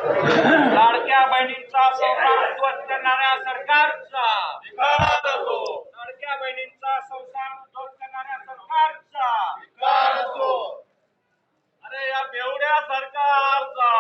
लाडक्या बहिणींचा संसार उद्ध्वस्त करणाऱ्या सरकारचा धिक्कार असो। लाडक्या बहिणींचा संसार उद्ध्वस्त करणाऱ्या सरकारचा धिक्कार असो। अरे या बेवड्या सरकारचा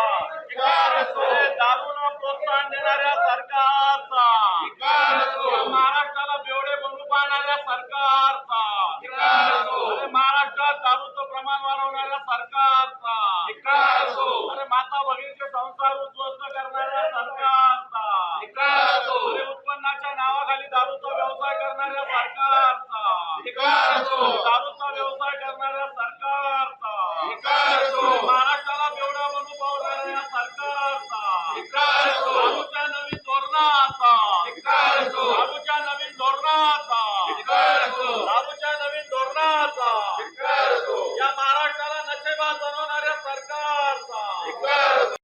धिक्कार असो। दारूला प्रोत्साहन देणाऱ्या सरकारचा धिक्कार असो। महाराष्ट्राला बेवडे बनवू पाहणाऱ्या सरकारचा धिक्कार असो। अरे महाराष्ट्रात दारूचं प्रमाण वाढवणाऱ्या सरकारचा धिक्कार असो। अरे माता भगिनींचे संसार उद्ध्वस्त करणाऱ्या सरकारचा धिक्कार असो। अरे उत्पन्नाच्या नावाखाली दारूचा व्यवसाय करणाऱ्या सरकारचा धिक्कार असो। दारूचा व्यवसाय करणाऱ्या सरकारचा धिक्कार असो। महाराष्ट्राला बेवडा बनवू पाहणाऱ्या सरकारचा धिक्कार असो। दारूच्या नवीन धोरणाचा धिक्कार असो। दारूच्या नवीन धोरणाचा धिक्कार असो। दारूच्या नवीन धोरणाचा धिक्कार असो। या महाराष्ट्राला नशेबाज बनवणाऱ्या सरकारचा धिक्कार असो।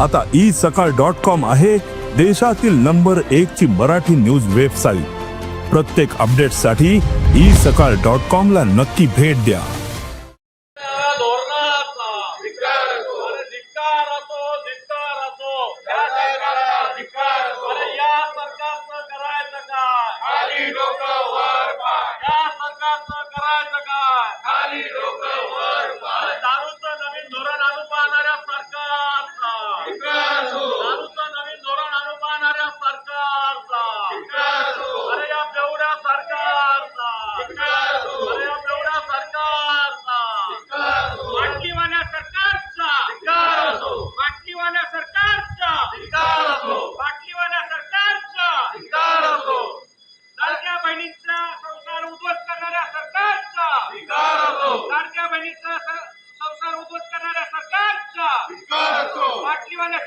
आता isakal.com आहे देशातील नंबर 1 ची मराठी न्यूज वेबसाईट। प्रत्येक अपडेटसाठी isakal.com ला नक्की भेट द्या। धोरणाचा धिक्कार असो। अरे धिक्कार असो, धिक्कार असो। या सरकारचा धिक्कार असो। अरे या सरकारचं करायचं काय? खाली डोकं वर पाय। या सरकारचं करायचं काय? खाली डोकं वर पाय। दारूचं नवीन धोरण आणू पाहणाऱ्या सरकारचा धिक्कार असो। दारूचं नवीन धोरण आणू पाहणाऱ्या सरकारचा धिक्कार असो। अरे या बेवड्या सरकारचा धिक्कार असो। अरे या बेवड्या सरकारचा धिक्कार असो। बाटलीवाल्या सरकारचा धिक्कार असो। बाटलीवाल्या सरकारचा धिक्कार असो। बाटलीवाल्या सरकारचा धिक्कार असो। लाडक्या बहिणींचा संसार उद्ध्वस्त करणाऱ्या सरकारचा धिक्कार असो। लाडक्या बहिणींचा संसार उद्ध्वस्त करणाऱ्या सरकारचा धिक्कार असो। बाटलीवाल्या